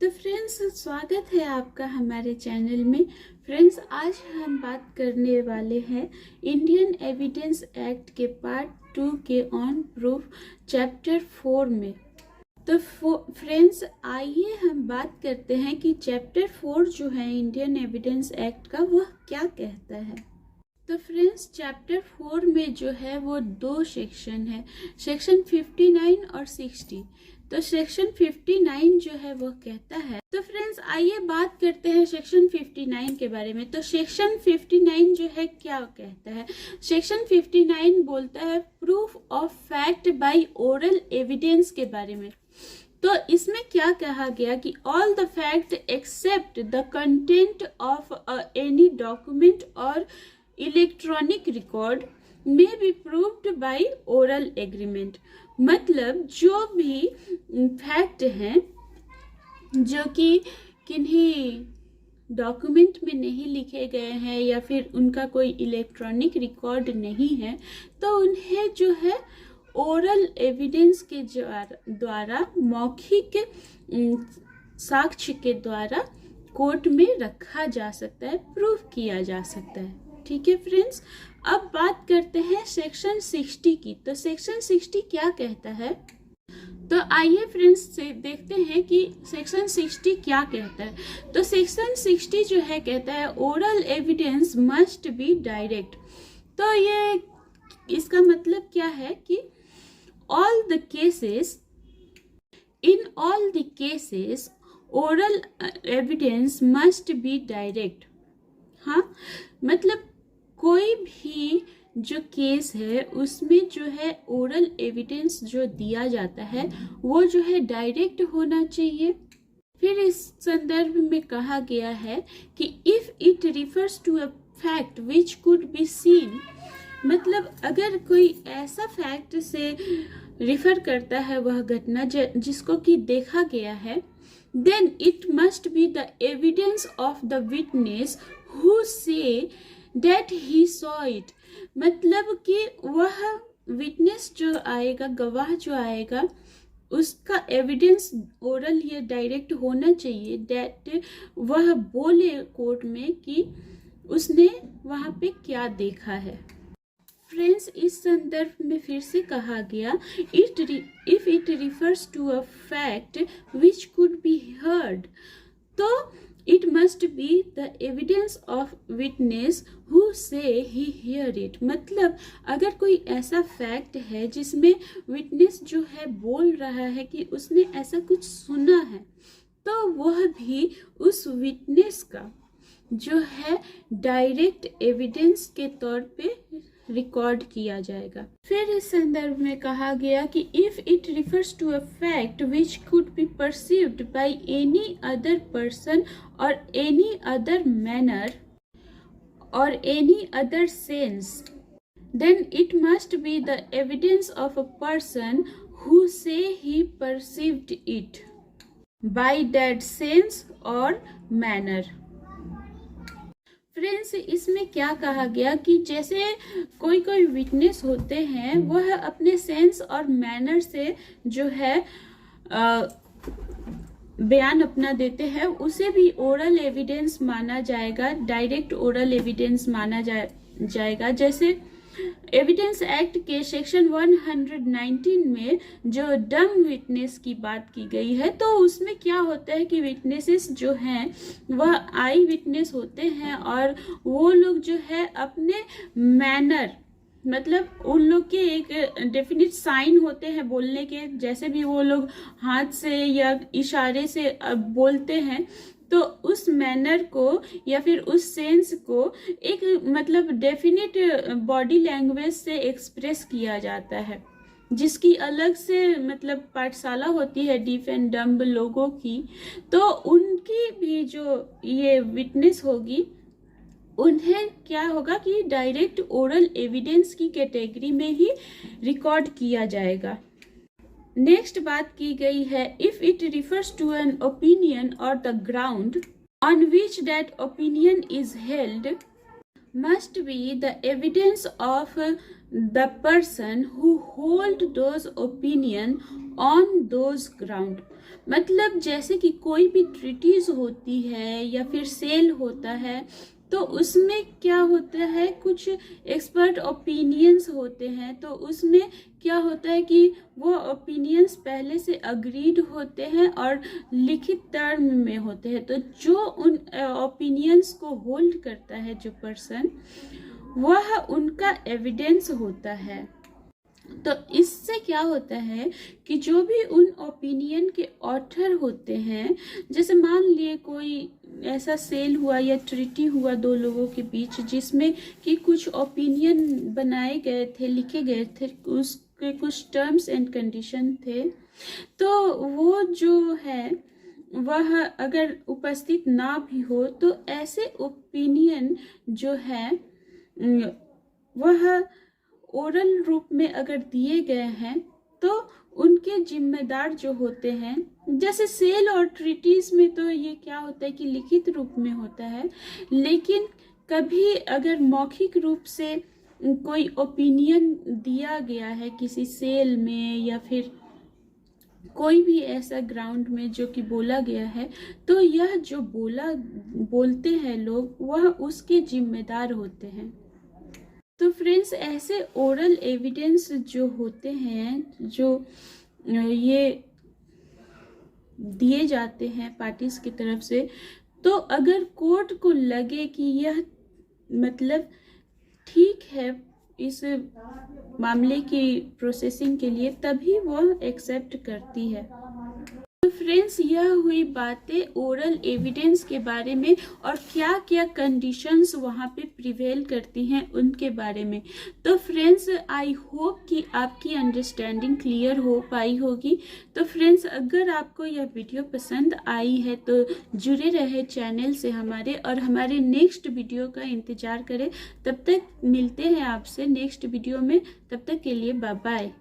तो फ्रेंड्स, स्वागत है आपका हमारे चैनल में। फ्रेंड्स, आज हम बात करने वाले हैं इंडियन एविडेंस एक्ट के पार्ट 2 के ऑन प्रूफ चैप्टर 4 में। तो फ्रेंड्स, आइए हम बात करते हैं कि चैप्टर 4 जो है इंडियन एविडेंस एक्ट का, वह क्या कहता है। तो फ्रेंड्स, चैप्टर 4 में जो है वो दो सेक्शन है, सेक्शन 59 और 60। तो सेक्शन 59 जो है वो कहता है, तो फ्रेंड्स आइए बात करते हैं सेक्शन 59 के बारे में। तो सेक्शन 59 जो है क्या कहता है। सेक्शन 59 बोलता है proof of fact by oral evidence के बारे में। तो इसमें क्या कहा गया कि all the fact except the content of any document or electronic record में be proved by oral agreement. मतलब जो भी फैक्ट हैं जो कि किन्हीं डॉक्यूमेंट में नहीं लिखे गए हैं या फिर उनका कोई इलेक्ट्रॉनिक रिकॉर्ड नहीं है, तो उन्हें जो है ओरल एविडेंस के द्वारा मौखिक साक्ष्य के द्वारा कोर्ट में रखा जा सकता है, प्रूफ किया जा सकता है। ठीक है फ्रेंड्स, अब बात करते हैं सेक्शन 60 की। तो सेक्शन 60 क्या कहता है। तो आइए फ्रेंड्स से देखते हैं कि सेक्शन 60 क्या कहता है। तो सेक्शन 60 जो है कहता है oral evidence must be direct. तो ये इसका मतलब क्या है कि all the cases, in all the cases oral evidence must be direct. हाँ, मतलब कोई भी जो केस है उसमें जो है ओरल एविडेंस जो दिया जाता है वो जो है डायरेक्ट होना चाहिए। फिर इस संदर्भ में कहा गया है कि if it refers to a fact which could be seen, मतलब अगर कोई ऐसा फैक्ट से रिफर करता है वह घटना जिसको कि देखा गया है, then it must be the evidence of the witness who say that he saw it। मतलब कि वह विटनेस जो आएगा, गवाह जो आएगा, उसका एविडेंस ओरल या डायरेक्ट होना चाहिए, दैट वह बोले कोर्ट में कि उसने वहाँ पे क्या देखा है। फ्रेंड्स, इस संदर्भ में फिर से कहा गया if it refers to a fact which could be heard, तो it must be the evidence of witness who says he here it. मतलब अगर कोई ऐसा फैक्ट है जिसमें विटनेस जो है बोल रहा है कि उसने ऐसा कुछ सुना है, तो वह भी उस विटनेस का जो है डायरेक्ट एविडेंस के तौर पे रिकॉर्ड किया जाएगा। फिर इस संदर्भ में कहा गया कि if it refers to a fact which could be perceived by any other person or any other manner or any other sense, then it must be the evidence of a person who say he perceived it by that sense or manner। Friends, इसमें क्या कहा गया कि जैसे कोई कोई witness होते हैं वह अपने सेंस और मैनर से जो है बयान अपना देते हैं, उसे भी ओरल एविडेंस माना जाएगा, डायरेक्ट ओरल एविडेंस माना जाएगा। जैसे एविडेंस एक्ट के सेक्शन 119 में जो डम विटनेस की बात की गई है, तो उसमें क्या होता है कि विटनेसेस जो हैं वह आई विटनेस होते हैं और वो लोग जो है अपने मैनर, मतलब उन लोग के एक डेफिनेट साइन होते हैं बोलने के, जैसे भी वो लोग हाथ से या इशारे से बोलते हैं, तो उस मैनर को या फिर उस सेंस को एक मतलब डेफिनेट बॉडी लैंग्वेज से एक्सप्रेस किया जाता है, जिसकी अलग से मतलब पाठशाला होती है डीफ एंड डम्ब लोगों की। तो उनकी भी जो ये विटनेस होगी, उन्हें क्या होगा कि डायरेक्ट ओरल एविडेंस की कैटेगरी में ही रिकॉर्ड किया जाएगा। नेक्स्ट बात की गई है if it refers to an opinion और the ground on which that opinion is held must be the evidence of the person who hold those opinion on those ground. मतलब जैसे कि कोई भी ट्रीटीज होती है या फिर सेल होता है, तो उसमें क्या होता है, कुछ एक्सपर्ट ओपिनियंस होते हैं, तो उसमें क्या होता है कि वो ओपिनियंस पहले से अग्रीड होते हैं और लिखित टर्म में होते हैं। तो जो उन ओपिनियंस को होल्ड करता है जो पर्सन, वह उनका एविडेंस होता है। तो इससे क्या होता है कि जो भी उन ओपिनियन के ऑथर होते हैं, जैसे मान लिए कोई ऐसा सेल हुआ या ट्रीटी हुआ दो लोगों के बीच जिसमें कि कुछ ओपिनियन बनाए गए थे, लिखे गए थे, उसके कुछ टर्म्स एंड कंडीशन थे, तो वो जो है वह अगर उपस्थित ना भी हो, तो ऐसे ओपिनियन जो है वह ओरल रूप में अगर दिए गए हैं, तो उनके जिम्मेदार जो होते हैं, जैसे सेल और ट्रीटीज में तो ये क्या होता है कि लिखित रूप में होता है, लेकिन कभी अगर मौखिक रूप से कोई ओपिनियन दिया गया है किसी सेल में या फिर कोई भी ऐसा ग्राउंड में जो कि बोला गया है, तो यह जो बोलते हैं लोग, वह उसके जिम्मेदार होते हैं। तो फ्रेंड्स, ऐसे ओरल एविडेंस जो होते हैं, जो ये दिए जाते हैं पार्टीज की तरफ से, तो अगर कोर्ट को लगे कि यह मतलब ठीक है इस मामले की प्रोसेसिंग के लिए, तभी वह एक्सेप्ट करती है। तो फ्रेंड्स, यह हुई बातें ओरल एविडेंस के बारे में और क्या क्या कंडीशंस वहाँ पे प्रिवेल करती हैं उनके बारे में। तो फ्रेंड्स, आई होप कि आपकी अंडरस्टैंडिंग क्लियर हो पाई होगी। तो फ्रेंड्स, अगर आपको यह वीडियो पसंद आई है तो जुड़े रहे चैनल से हमारे, और हमारे नेक्स्ट वीडियो का इंतज़ार करें। तब तक मिलते हैं आपसे नेक्स्ट वीडियो में, तब तक के लिए बाय बाय।